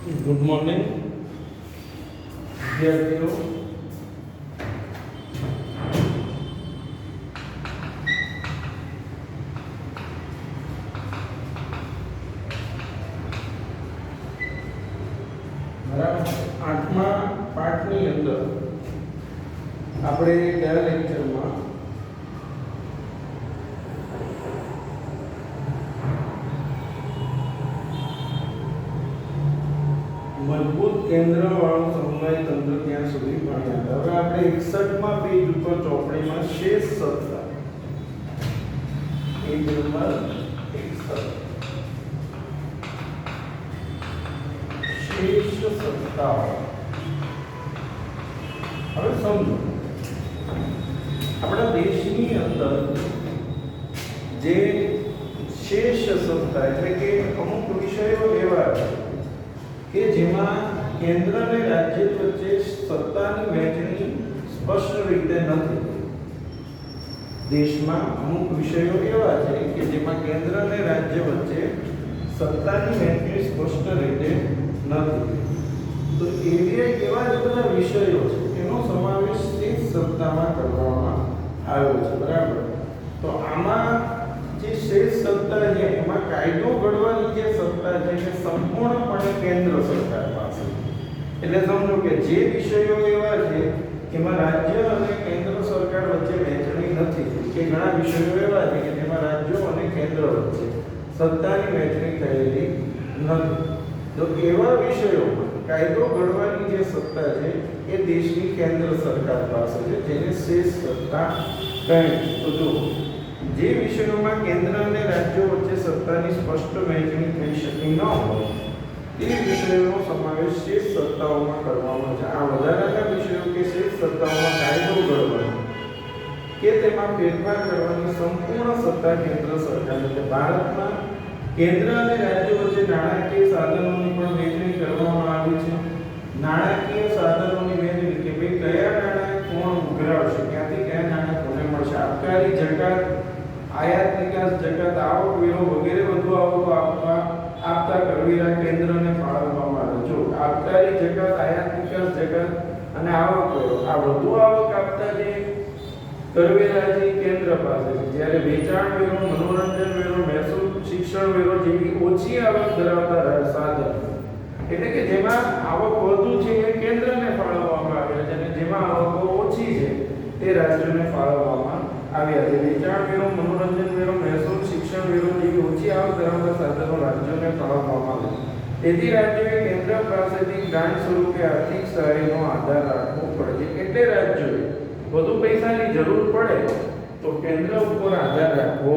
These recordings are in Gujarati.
ગુડ મોર્નિંગ વિદ્યાર્થીઓ. બરાબર, 8મા પાઠની અંદર આપણે ગયા લેક્ચરમાં મજબૂત કેન્દ્રવાળું સમવાય તંત્ર ત્યાં સુધી ભણ્યા. હવે આપણે 61મા પેજ ઉપર ચોપડીમાં શેષ સત્તા, પેજ નંબર 61, શેષ સત્તાઓ. હવે સમજો, આપણા દેશની અંદર જે શેષ સત્તા એટલે કે અમુક વિષયો એવા છે કે જેમાં કેન્દ્ર અને રાજ્ય વચ્ચે સત્તાની વહેંચણી સ્પષ્ટ રીતે નથી. દેશમાં અમુક વિષયો એવા છે કે જેમાં કેન્દ્ર અને રાજ્ય વચ્ચે સત્તાની વહેંચણી સ્પષ્ટ રીતે નથી. તો એવા જ બધા વિષયો છે એનો સમાવેશ શેષ સત્તામાં કરવામાં આવ્યો છે. બરાબર, તો આમાં જે શેષ સત્તા છે એમાં કાયદો ઘડવાની જે સત્તા છે એ સંપૂર્ણપણે કેન્દ્ર સરકાર પાસે. એટલે સમજો કે જે વિષયો એવા છે જેમાં રાજ્ય અને કેન્દ્ર સરકાર વચ્ચે વહેંચણી નથી, કે ઘણા વિષયો એવા છે કે જેમાં રાજ્યો અને કેન્દ્ર વચ્ચે સત્તાની વહેંચણી થયેલી નથી, તો એવા વિષયોમાં કાયદો ઘડવાની જે સત્તા છે એ દેશની કેન્દ્ર સરકાર પાસે છે, જેને શેષ સત્તા કહે છે. તો જો જે વિષયોમાં કેન્દ્ર અને રાજ્યો વચ્ચે સત્તાની સ્પષ્ટ વહેંચણી થઈ શકી ન હોય તે વિષયોનો સમાવેશ શેષ સત્તાઓમાં કરવામાં છે. આ વધારાના વિષયો કે શેષ સત્તાઓમાં કાયદો ઘડવાનો કે તેમાં ફેરફાર કરવાની સંપૂર્ણ સત્તા કેન્દ્ર સરકારની છે. ભારતમાં કેન્દ્ર અને રાજ્યો વચ્ચે નાણાકીય સાધનોની પણ વહેંચણી કરવામાં આવી છે. નાણાકીય સાધનોની વહેંચણી કે ભાઈ કયા નાણાં કોણ ઉઘરાવશે, ક્યાંથી કયા નાણાં કોને મળશે, આબકારી જકાત, આયાત નિકાસ જકાત, આવક વેરો વગેરે વધુ આવકો આપતા કરવેરા કેન્દ્રને ફાળવવામાં આવે. જો આબકારી જકાત, આયાત નિકાસ જકાત અને આવક વેરો, આ વધુ આવક આપતા જે કરવેરા છે કેન્દ્ર પાસે છે, જ્યારે વેચાણ વેરો, મનોરંજન વેરો, મહેસૂલ, શિક્ષણ વેરો જેવી ઓછી આવક ધરાવતા સાધનો એટલે કે જેમાં આવક વધુ છે એ કેન્દ્રને ફાળવવામાં આવ્યા છે અને જેમાં આવકો ઓછી છે તે રાજ્યોને ફાળવવામાં આવ્યા છે. વેચાણ વેરો, મનોરંજન વેરો, મહેસૂલ, શિક્ષણ વેરો જેવી ઓછી આવક ધરાવતા સાધનો રાજ્યોને ફાળવવામાં આવે. તેથી રાજ્યોએ કેન્દ્ર પાસેથી ગ્રાન્ટ સ્વરૂપે આર્થિક સહાયનો આધાર રાખવો પડે છે. એટલે રાજ્યોએ વધુ પૈસાની જરૂર પડે તો કેન્દ્ર ઉપર આધાર રાખવો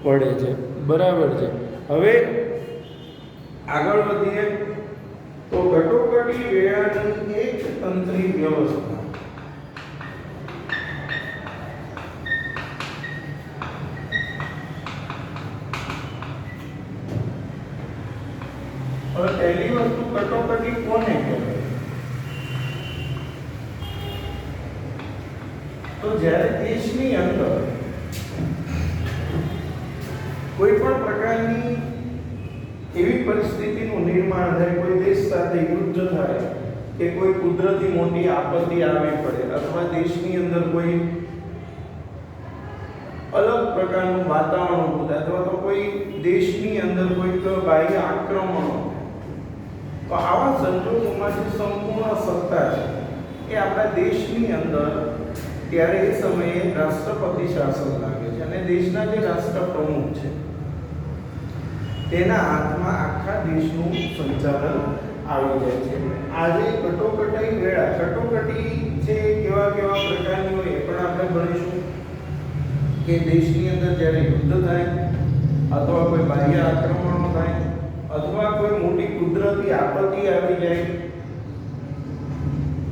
પડે છે. બરાબર છે. હવે આગળ વધીએ તો કટોકટી વેળાની એક તંત્રી વ્યવસ્થા. હવે પહેલી વસ્તુ, કટોકટી કોને કહેવાય? તો જ્યારે દેશની અંદર કોઈ પણ પ્રકારની એવી પરિસ્થિતિનું નિર્માણ થાય, કોઈ દેશ સાથે યુદ્ધ થાય કે કોઈ કુદરતી મોટી આપત્તિ આવી પડે અથવા દેશની અંદર કોઈ અલગ પ્રકારનું વાતાવરણ ઊભું થાય અથવા તો કોઈ દેશની અંદર કોઈક બાહ્ય આક્રમણો, તો આવા સંજોગોમાં જે સંપૂર્ણ સત્તા છે એ આપણા દેશની અંદર ત્યારે એ સમયે રાષ્ટ્રપતિ શાસન લાગે છે અને દેશના જે રાષ્ટ્રપ્રમુખ છે તેના હાથમાં આખા દેશનું સંચાલન આવી જાય છે. આજે કટોકટી વેળા, કટોકટી છે કેવા કેવા પ્રકારની હોય એ પણ આપણે ભણીશું. કે દેશની અંદર જ્યારે યુદ્ધ થાય અથવા કોઈ બાહ્ય આક્રમણો થાય અથવા કોઈ મોટી કુદરતી આપત્તિ આવી જાય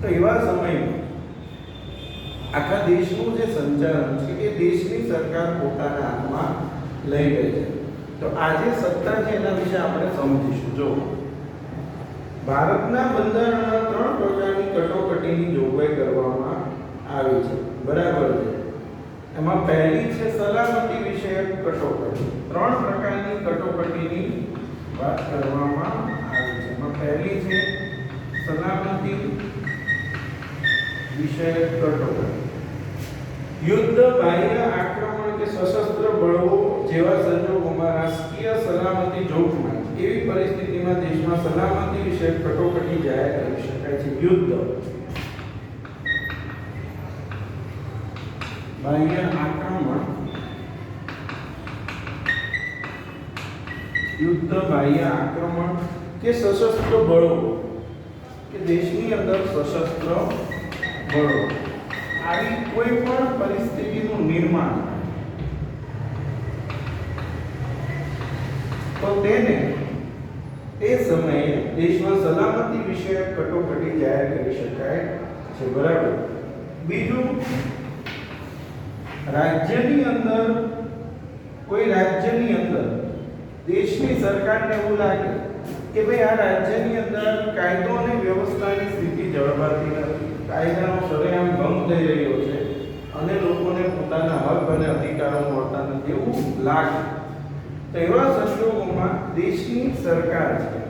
તો એવા સમયમાં આખા દેશનું જે સંચાલન છે એ દેશની સરકાર પોતાના હાથમાં લઈ લે છે. તો આ જે સત્તા છે એના વિશે આપણે સમજીશું. જો ભારતના બંધારણમાં 3 પ્રકારની કટોકટીની જોગવાઈ કરવામાં આવી છે. બરાબર છે. એમાં પહેલી છે સલામતી વિષયક કટોકટી. 3 પ્રકારની કટોકટીની વાત કરવામાં આવી છે. એમાં પહેલી પહેલી છે સલામતી વિષયક કટોકટી. યુદ્ધ, બાહ્ય આક્રમણ કે સશસ્ત્ર બળો જેવા સંજોગોમાં રાષ્ટ્રીય સલામતી જોખમાય એવી પરિસ્થિતિમાં દેશમાં સલામતી વિષયક કટોકટી જાહેર કરી શકાય છે. યુદ્ધ, બાહ્ય આક્રમણ, યુદ્ધ, બાહ્ય આક્રમણ કે સશસ્ત્ર બળો કે દેશની અંદર સશસ્ત્ર બળો આવી કોઈ પણ પરિસ્થિતિનું નિર્માણ તો તેને તે સમયે દેશમાં સલામતી વિષયક કટોકટી જાહેર કરી શકાય છે. બરાબર. બીજું, રાજ્યની અંદર કોઈ રાજ્યની અંદર દેશની સરકારને એવું લાગે કે ભાઈ આ રાજ્યની અંદર કાયદો અને વ્યવસ્થાની સ્થિતિ જળવાતી નથી, કાયદાનો સરેઆમ ભંગ થઈ રહ્યો છે અને લોકોને પોતાના હક અને અધિકારો મળતા નથી એવું લાગે તો એવા સંજોગોમાં દેશની સરકાર છે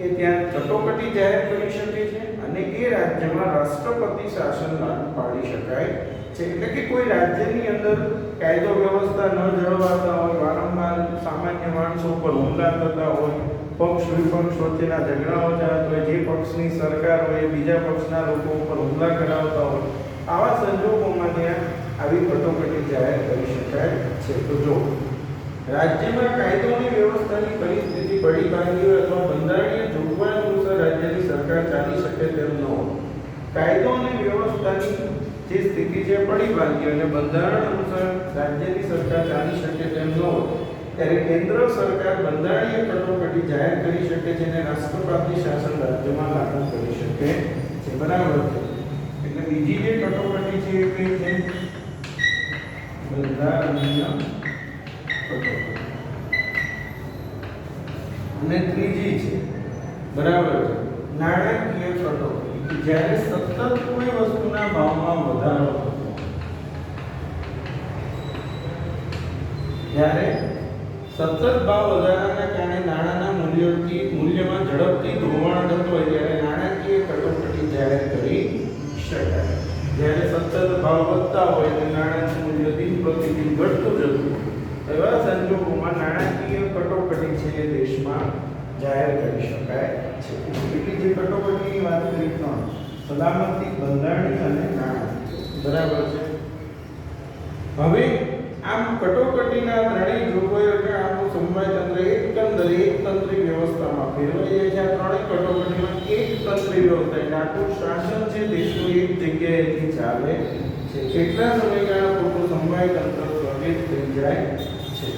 એ ત્યાં કટોકટી જાહેર કરી શકે છે અને એ રાજ્યમાં રાષ્ટ્રપતિ શાસન લાગુ પાડી શકાય છે. એટલે કે કોઈ રાજ્યની અંદર કાયદો વ્યવસ્થા ન જળવાતા હોય, વારંવાર સામાન્ય માણસો પર હુમલા થતા હોય, પક્ષ વિપક્ષ વચ્ચેના ઝઘડાઓ ચાલતા હોય, જે પક્ષની સરકાર હોય બીજા પક્ષના લોકો ઉપર હુમલા કરાવતા હોય, આવા સંજોગોમાં ત્યાં આવી કટોકટી જાહેર કરી શકાય છે. તો જો રાજ્યમાં કાયદો અને વ્યવસ્થાની પરિસ્થિતિ પડી ભાંગી હોય અથવા બંધારણીય જોગવાઈ અનુસાર રાજ્યની સરકાર ચાલી શકે તેમ ન હોય, કાયદો અને વ્યવસ્થાની જે સ્થિતિ છે પડી ભાંગી અને બંધારણ અનુસાર રાજ્યની સરકાર ચાલી શકે તેમ ન હોય ત્યારે કેન્દ્ર સરકાર બંધારણીય કટોકટી જાહેર કરી શકે છે અને રાષ્ટ્રપતિ શાસન રાજ્યમાં લાગુ કરી શકે છે. બરાબર છે. એટલે બીજી જે કટોકટી છે એ કઈ છે? બંધારણીય કટોકટી. અને ત્રીજી છે બરાબર છે નાણાકીય કટોકટી. જ્યારે સતત કોઈ વસ્તુના ભાવમાં વધારો થતો, જ્યારે સતત ભાવ વધારાના કારણે નાણાંના મૂલ્યમાં ઝડપથી ધોવાણ થતું હોય ત્યારે નાણાકીય કટોકટી જાહેર કરી શકાય. જ્યારે સતત ભાવ વધતા હોય અને નાણાંનું મૂલ્ય દિન પ્રતિદિન ઘટતું જતું એવા સંજોગોમાં નાણાકીય કટોકટી છે એ દેશમાં જાહેર કરી શકાય છે. એટલી જે કટોકટીની વાત કરી ત્રણ: સલામતી, બંધારણીય અને નાણાકીય. બરાબર છે. હવે આમ કટોકટીના ત્રણેય જોગવાઈઓ એટલે આપણું સમવાય તંત્ર એકંદરે એકતંત્રી વ્યવસ્થામાં ફેરવાઈ જાય છે. આ ત્રણેય કટોકટીમાં એકતંત્રી વ્યવસ્થા એટલે આખું શાસન છે દેશનું એક જગ્યાએથી ચાલે છે. કેટલા સમયગાળા પૂરતું સમવાય તંત્ર સ્થગિત થઈ જાય છે.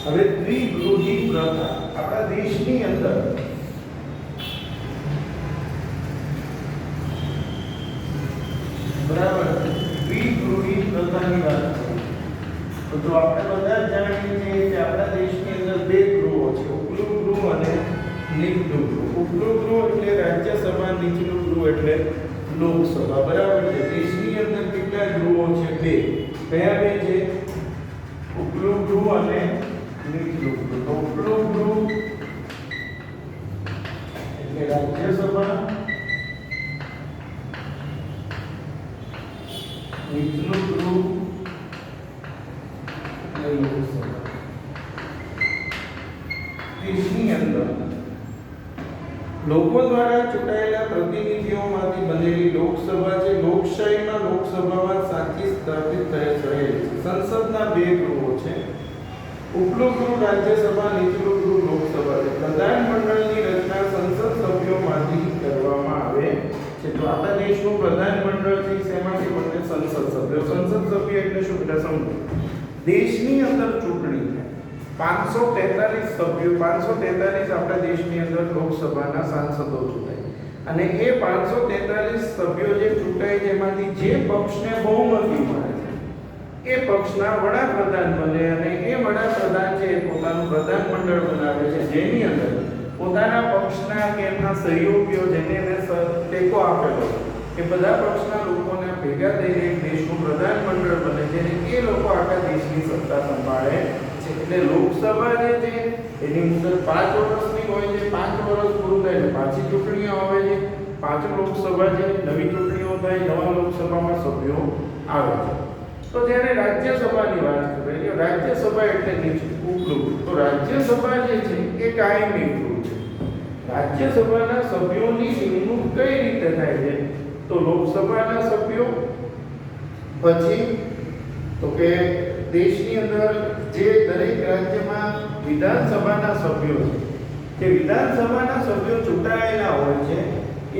હવે દ્વિગૃહી પ્રથા આપણા દેશની અંદર બરાબર દ્વિગૃહી પ્રથાની વાત છે. તો આપણે બધા જાણીએ છીએ કે આપણા દેશની અંદર બે ગૃહો છે, ઉપલું ગૃહ અને નીચલું ગૃહ. ઉપલું ગૃહ એટલે રાજ્યસભા, નીચલું ગૃહ એટલે લોકસભા. બરાબર છે. દેશની અંદર કેટલા ગૃહો છે? બે. કયા બે છે? ઉપલું ગૃહ અને નીચલું ગૃહ. તો ઉપલું ગૃહ એટલે રાજ્યસભા, નીચલું ગૃહ લોકસભા. દેશની અંદર લોકો દ્વારા ચૂંટાયેલા પ્રતિનિધિઓમાંથી બનેલી લોકસભા છે. લોકશાહીમાં લોકસભામાં સાચી સ્થાપિત થયેલી છે. સંસદના બે ગૃહો છે, ઉપલું ગૃહ રાજ્યસભા, નીચલું ગૃહ લોકસભા છે. પ્રધાનમંડળની રચના સંસદ સભ્યોમાંથી કરવામાં આવે છે. તો આપણા દેશનું પ્રધાનમંડળ છે શેમાંથી બને? સંસદ સભ્યો. સંસદ સભ્ય એટલે શું? એટલે સમજો દેશની અંદર ચૂંટણી થાય 543 સભ્યો, 543 આપણા દેશની અંદર લોકસભાના સાંસદો ચૂંટાય અને એ 543 સભ્યો જે ચૂંટાય છે એમાંથી જે પક્ષને બહુમતી મળે છે એ પક્ષના વડાપ્રધાન બને અને એ વડાપ્રધાન છે એ પોતાનું પ્રધાનમંડળ બનાવે છે જેની અંદર પોતાના પક્ષના કે એમના સહયોગીઓ જેને એને ટેકો આપેલો એ બધા પક્ષના લોકોને ભેગા થઈને એક દેશનું પ્રધાનમંડળ બને છે અને એ લોકો આખા દેશની સત્તા સંભાળે છે. એટલે લોકસભા જે છે એની મુદત 5 વર્ષની હોય છે. 5 વર્ષ પૂરું થાય એટલે પાછી ચૂંટણીઓ આવે છે. પાછું લોકસભા છે, નવી ચૂંટણીઓ થાય, નવા લોકસભામાં સભ્યો આવે છે. તો જ્યારે રાજ્યસભાની વાત કરીએ, રાજ્યસભા એટલે ઉપલું, તો રાજ્યસભા જે છે એ કાયમી ગૃહ છે. રાજ્યસભાના સભ્યોની નિમણૂક કઈ રીતે થાય છે? તો લોકસભાના સભ્યો, પછી તો કે દેશની અંદર જે દરેક રાજ્યમાં વિધાનસભાના સભ્યો છે, જે વિધાનસભાના સભ્યો ચૂંટાયેલા હોય છે,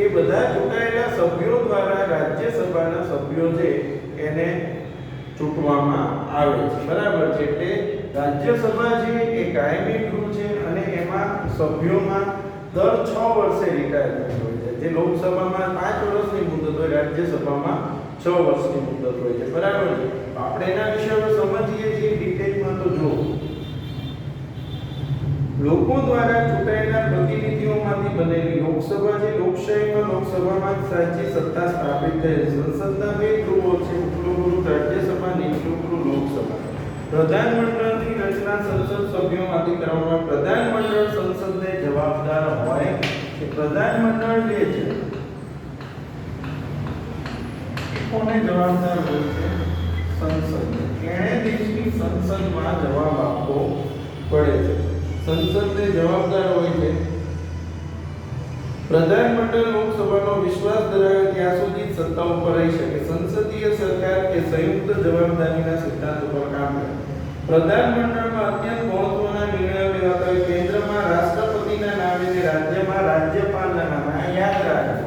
એ બધા ચૂંટાયેલા સભ્યો દ્વારા રાજ્યસભાના સભ્યો છે એને ચૂંટવામાં આવે છે. બરાબર છે. એટલે રાજ્યસભા છે એ કાયમી ગૃહ છે અને એમાં સભ્યોમાં દર 6 વર્ષે રિટાયરમેન્ટ હોય છે. જે લોકસભામાં 5 વર્ષની મુદત હોય, રાજ્યસભામાં 6 વર્ષની મુદત હોય છે. બરાબર છે. આપણે એના વિશે હવે સમજીએ છીએ ડિટેલમાં. તો જો લોકો દ્વારા ચૂંટાયેલા પ્રતિનિધિઓમાંથી બનેલી લોકસભા છે, લોકશાહીમાં લોકસભામાં સાચી સત્તા સ્થાપિત થઈ. સંસદના 2 ગૃહો છે, ઉપલું ગૃહ રાજ્યસભા, નીચલું ગૃહ લોકસભા. પ્રધાનમંડળની રચના સંસદ સભ્યોમાંથી કરવામાં. પ્રધાનમંડળ સંસદને જવાબદાર હોય કે પ્રધાનમંડળ જે છે એ કોને જવાબદાર હોય છે? સંસદ. એણે દેશની સંસદમાં જવાબ આપવો પડે છે. સંસદને જવાબદાર હોય છે. પ્રધાનમંડળ લોકસભાનો વિશ્વાસ ધરાવે ત્યાં સુધી સત્તા ઉપર રહી શકે. સંસદીય સરકાર કે સંયુક્ત જવાબદારીના સિદ્ધાંત ઉપર કામ કરે. પ્રધાનમંડળમાં અત્યંત મહત્વના નિર્ણયો લેવાતા હોય. કેન્દ્રમાં રાષ્ટ્રપતિના નામે અને રાજ્યમાં રાજ્યપાલના નામે. આ યાદ રાખજો.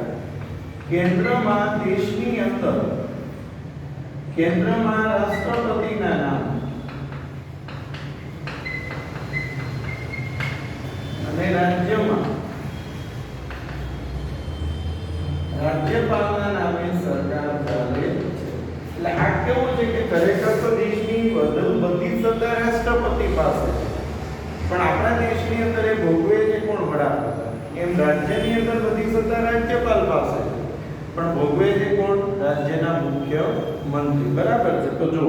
કેન્દ્રમાં દેશની અંદર કેન્દ્રમાં રાષ્ટ્રપતિના નામે અને રાજ્યમાં રાજ્યપાલના નામે સરકાર ચાલે છે. એટલે આ કેવું છે કે ખરેખર તો દેશની બધી સત્તા રાષ્ટ્રપતિ પાસે છે, પણ આપણા દેશની અંદર એ ભોગવે છે કોણ? વડાપ્રધાન. એમ રાજ્યની અંદર બધી સત્તા રાજ્યપાલ પાસે છે, પણ ભોગવે છે કોણ? રાજ્યના મુખ્ય મંત્રી. બરાબર છે. તો જો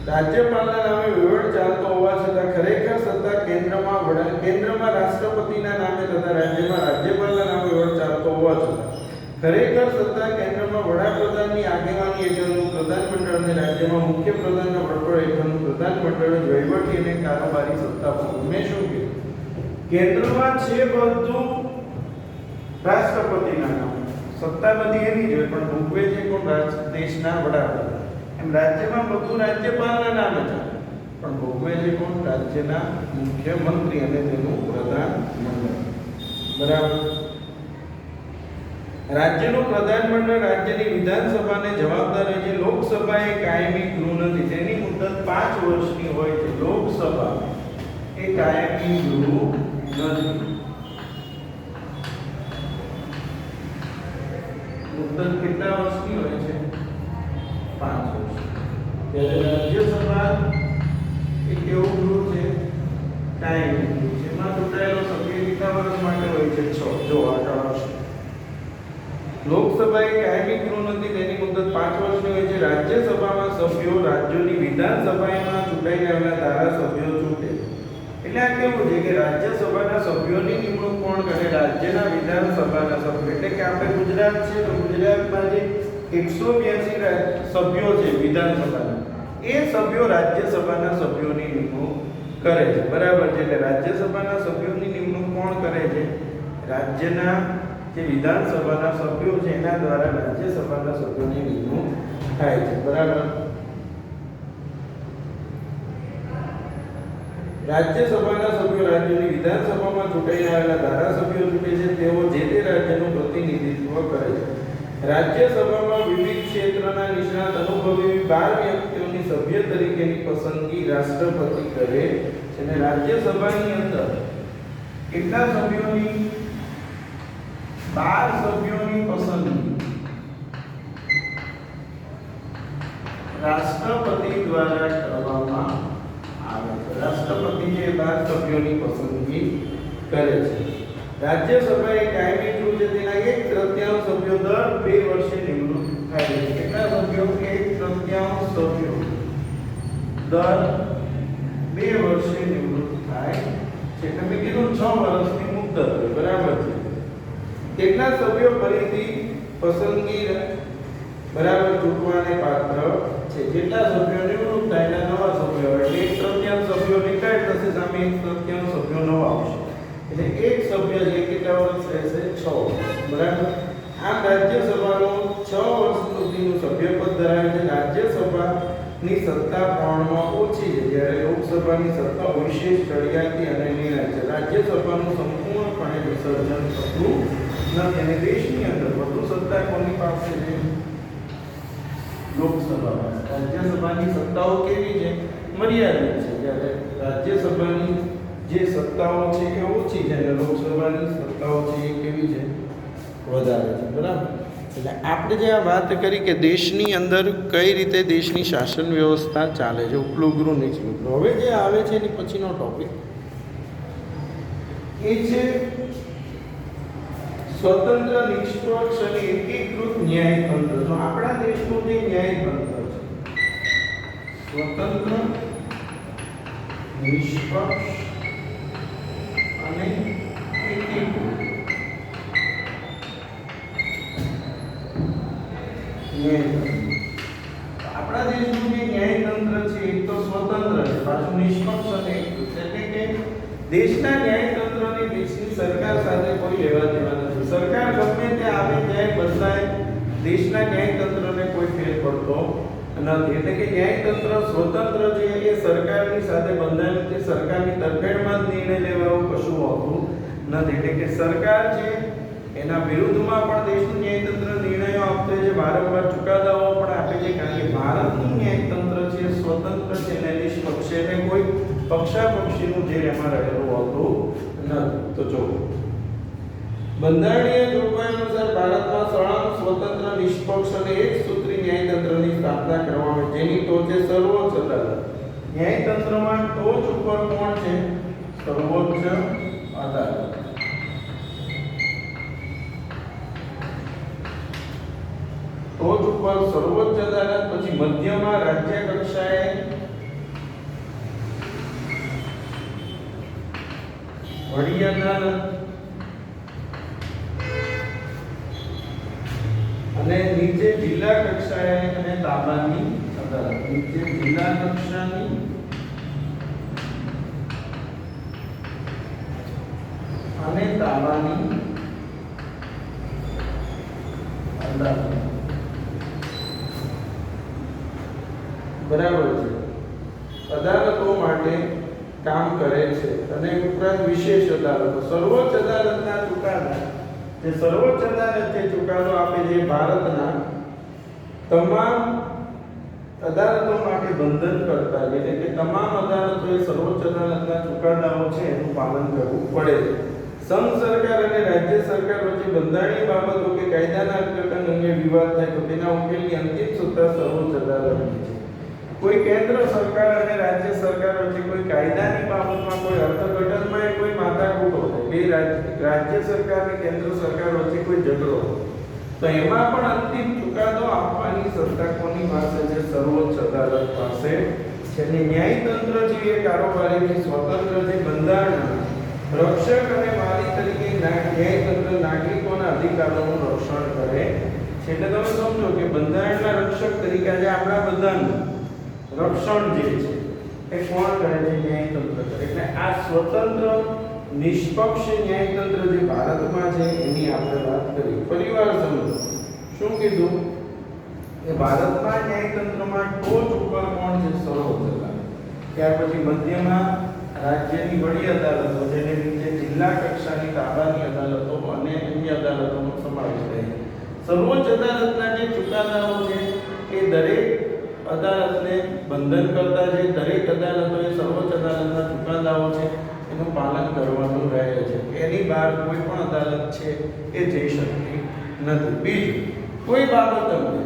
રાજ્યપાલના નામે વહીવટ ચાલતો હોવા છતાં ખરેખર સત્તા કેન્દ્રમાં રાષ્ટ્રપતિના નામે તથા રાજ્યમાં રાજ્યપાલના નામે વહીવટ ચાલતો હોવા છતાં ખરેખર સત્તા કેન્દ્રમાં વડાપ્રધાનની આગેવાની હેઠળનું પ્રધાનમંડળ અને રાજ્યમાં મુખ્ય પ્રધાનના વડપણ હેઠળનું પ્રધાનમંડળ જ વહીવટી અને કારોબારી સત્તા ભોગવે. મેં શું કીધું? કેન્દ્રમાં છે બધું રાષ્ટ્રપતિના નામે, સત્તા બધી એની જ હોય, પણ ભોગવે છે કોણ? દેશના વડાપ્રધાન. એમ રાજ્યમાં બધું રાજ્યપાલના નામે છે, પણ ભોગવે છે કોણ? રાજ્યના મુખ્ય મંત્રી અને તેનું પ્રધાનમંડળ. બરાબર. રાજ્યનું પ્રધાનમંડળ રાજ્યની વિધાનસભાને જવાબદાર હોય છે. લોકસભા એ કાયમી ગૃહ નથી, તેની મુદત 5 વર્ષની હોય છે. લોકસભા એ કાયમી ગૃહ નથી. મુદત કેટલા વર્ષની હોય છે? 5 વર્ષ. ત્યારે રાજ્યસભા એ કેવું ગૃહ છે? કાયમી ગૃહ છે. એમાં ચૂંટાયેલો સભ્ય કેટલા વર્ષ માટે હોય છે? 6. જો આગળ આવશે. લોકસભા એ કાયમી ગૃહ નથી, તેની મુદત 5 વર્ષની હોય છે. રાજ્યસભામાં સભ્યો રાજ્યોની વિધાનસભામાં ચૂંટાઈને આવેલા ધારાસભ્યો ચૂંટે. એટલે આ કેવું છે કે રાજ્યસભાના સભ્યોની નિમણૂક કોણ કરે? રાજ્યના વિધાનસભાના સભ્યો. એટલે કે આપણે ગુજરાત છે તો ગુજરાતમાં જે 182 સભ્યો છે વિધાનસભાના, એ સભ્યો રાજ્યસભાના સભ્યોની નિમણૂક કરે છે. બરાબર છે. એટલે રાજ્યસભાના સભ્યોની નિમણૂક કોણ કરે છે? રાજ્યના જે વિધાનસભાના સભ્યો છે એના દ્વારા રાજ્યસભાના સભ્યોની નિમણૂક થાય છે. બરાબર. રાજ્યસભાના સભ્યો રાજ્યની વિધાનસભામાં ચૂંટાઈ આવેલા ધારાસભ્યો ચૂંટે છે. તેઓ જે તે રાજ્યનું પ્રતિનિધિત્વ કરે છે. રાજ્યસભામાં વિવિધ ક્ષેત્રના નિષ્ણાત અનુભવી 12 વ્યક્તિઓની સભ્ય તરીકેની પસંદગી રાષ્ટ્રપતિ કરે છે. અને રાજ્યસભાની અંદર કેટલા સભ્યોની? 12 સભ્યોની પસંદગી રાષ્ટ્રપતિ દ્વારા કરવામાં આવે છે. રાષ્ટ્રપતિ જે 12 સભ્યોની પસંદગી કરે છે. રાજ્યસભા એ કાયમી ગૃહ છે. તેના 1/3 સભ્યો દર 2 વર્ષે નિમણૂક થાય છે. કેટલા સભ્યો? 1/3 સભ્યો દર 2 વર્ષે નિવૃત્ત થાય છે. તમે કીધું 6 વર્ષની મુદત હોય, બરાબર છે. કેટલા સભ્યો ફરીથી પસંદગી બરાબર ચૂંટવાને પાત્ર છે? જેટલા સભ્યો નિવૃત્ત થાય એટલા નવા સભ્યો આવે. એટલે 1/3 સભ્યો રિટાયર થશે, સામે 1/3 સભ્યો નવા આવશે. એટલે એક સભ્ય જે કેટલા વર્ષ રહેશે? 6 વર્ષ, બરાબર. આમ રાજ્યસભાનો 6 વર્ષ સુધીનું સભ્યપદ ધરાવે છે. રાજ્યસભાની સત્તા પ્રમાણમાં ઓછી છે, જ્યારે લોકસભાની સત્તા વિશેષ ચડિયાતી અને નિર્ણય છે. રાજ્યસભાનું સંપૂર્ણપણે વિસર્જન થતું નથી અને દેશની અંદર વધુ સત્તા કોની પાસે છે? લોકસભા. રાજ્યસભાની સત્તાઓ કેવી છે? મર્યાદિત છે, જ્યારે રાજ્યસભાની જે સત્તાઓ છે એ ઓછી છે અને લોકસભાની સત્તાઓ છે એ કેવી છે? વધારે છે, બરાબર. એટલે આપણે જે આ વાત કરી કે દેશની અંદર કઈ રીતે દેશની શાસન વ્યવસ્થા ચાલે છે, ઉપલું ગૃહ નીચલું ગૃહ. હવે જે આવે છે એની પછીનો ટોપિક એ છે સ્વતંત્ર, નિષ્પક્ષ અને એકીકૃત ન્યાયતંત્ર. તો આપણા દેશનું જે ન્યાયતંત્ર છે સ્વતંત્ર, નિષ્પક્ષ અને એકીકૃત આપણા દેશનું જે ન્યાયતંત્ર છે એ તો સ્વતંત્ર છે, પાછું નિષ્પક્ષ અને એકીકૃત. એટલે કે દેશના ન્યાયતંત્રની દેશની સરકાર સાથે કોઈ લેવા દેવા નથી. સરકાર ગમે તે આવે જાય બદલાય, દેશના ન્યાયતંત્રને કોઈ ફેર પડતો નથી. એટલે કે ન્યાયતંત્ર સ્વતંત્ર છે, એ સરકારની સાથે બંધાયેલું છે. સરકારની તરફેણમાં જ નિર્ણય લેવા એવું કશું હોતું નથી. એટલે કે સરકાર છે એના વિરુદ્ધમાં પણ દેશનું ન્યાયતંત્ર નિર્ણયો આપે છે, વારંવાર ચુકાદાઓ પણ આપે છે. કારણ કે ભારતનું ન્યાયતંત્ર છે સ્વતંત્ર છે અને નિષ્પક્ષ છે, એટલે કોઈ પક્ષાપક્ષીનું જે એમાં રહેલું હોતું નથી. તો જો બંધારણીય જોગવાઈ અનુસાર ભારતમાં સળંગ, સ્વતંત્ર, નિષ્પક્ષ અને એક સૂત્રી ન્યાયતંત્રની સ્થાપના કરવામાં આવી, જેની ટોચે સર્વોચ્ચ અદાલત. ન્યાયતંત્રમાં ટોચ ઉપર કોણ છે? સર્વોચ્ચ અદાલત. ટોચ ઉપર સર્વોચ્ચ અદાલત, પછી મધ્યમાં રાજ્ય કક્ષાએ વડી અદાલત અને નીચે જિલ્લા કક્ષાએ અને તાબાની અદાલત. નીચે જિલ્લા કક્ષાની અને તાબાની અદાલત, બરાબર છે. અદાલતો માટે કામ કરે છે. અને ઉપરાંત વિશેષ અદાલતો, સર્વોચ્ચ અદાલતના ચુકાદા, જે સર્વોચ્ચ અદાલત જે ચુકાદો આપે છે ભારતના તમામ અદાલતો માટે બંધન કરતા છે. એટલે કે તમામ અદાલતોએ સર્વોચ્ચ અદાલતના ચુકાદાઓ છે એનું પાલન કરવું પડે છે. સંઘ સરકાર અને રાજ્ય સરકાર વચ્ચે બંધારણીય બાબતો કે કાયદાના અર્થઘટન અંગે વિવાદ થાય તો તેના ઉકેલની અંતિમ સત્તા સર્વોચ્ચ અદાલતની છે. કોઈ કેન્દ્ર સરકાર અને રાજ્ય સરકાર વચ્ચે કોઈ કાયદાની બાબતમાં કોઈ અર્થઘટનમાં કોઈ માથાકૂટ હોય, બે રાજ્ય સરકાર અને કેન્દ્ર સરકાર વચ્ચે કોઈ ઝઘડો હોય, તો એમાં પણ અંતિમ ચુકાદો આપવાની સત્તા કોની પાસે છે? સર્વોચ્ચ અદાલત પાસે છે. અને ન્યાયતંત્ર જે એ કારોબારીથી સ્વતંત્ર છે. બંધારણના રક્ષક અને વાલી તરીકે ન્યાયતંત્ર નાગરિકોના અધિકારોનું રક્ષણ કરે છે. એટલે તમે સમજો કે બંધારણના રક્ષક તરીકે આજે આપણા બધાનું રક્ષણ જે છે એ કોણ કરે છે? ન્યાયતંત્ર કરે. એટલે આ સ્વતંત્ર, નિષ્પક્ષ ન્યાયતંત્ર જે ભારતમાં છે એની આપણે વાત કરી. પરિવાર સમજો શું કીધું કે ભારતમાં ન્યાયતંત્રમાં ટોચ ઉપર કોણ છે? સર્વોચ્ચ અદાલત. ત્યાર પછી મધ્યમાં રાજ્યની વડી અદાલતો, જેને નીચે જિલ્લા કક્ષાની તાબાની અદાલતો અને અન્ય અદાલતોનો સમાવેશ થાય છે. સર્વોચ્ચ અદાલતના જે ચુકાદાઓ છે એ દરેક અદાલતને બંધન કરતા છે. દરેક અદાલતોએ સર્વોચ્ચ અદાલતના ચુકાદાઓ છે એનું પાલન કરવાનું રહે છે. એની બહાર કોઈ પણ અદાલત છે એ જઈ શકતી નથી. બીજું, કોઈ બાબત અંગે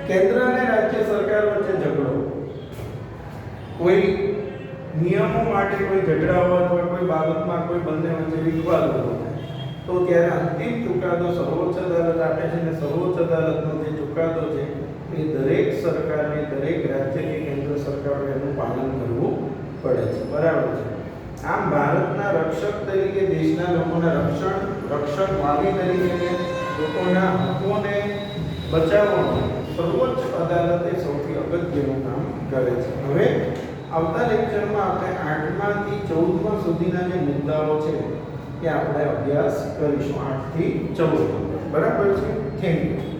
કેન્દ્ર અને રાજ્ય સરકાર વચ્ચે ઝઘડો, કોઈ નિયમો માટે કોઈ ઝઘડા હોય, કોઈ બાબતમાં કોઈ બંને વચ્ચે વિવાદ હોય, તો ત્યારે અંતિમ ચુકાદો સર્વોચ્ચ અદાલત આપે છે. અને સર્વોચ્ચ અદાલતનો જે ચુકાદો છે એ એ દરેક સરકારને, દરેક રાજ્ય કે કેન્દ્ર સરકારે એનું પાલન કરવું પડે છે. બરાબર છે. આમ ભારતના રક્ષક તરીકે, દેશના લોકોના રક્ષક વાલી તરીકે લોકોના હકોને બચાવવામાં સર્વોચ્ચ અદાલત એ સૌથી અગત્યનું કામ કરે છે. હવે આવતા લેક્ચરમાં આપણે 8માથી 14મા સુધીના જે મુદ્દાઓ છે એ આપણે અભ્યાસ કરીશું. 8 થી 14. બરાબર છે. Thank you.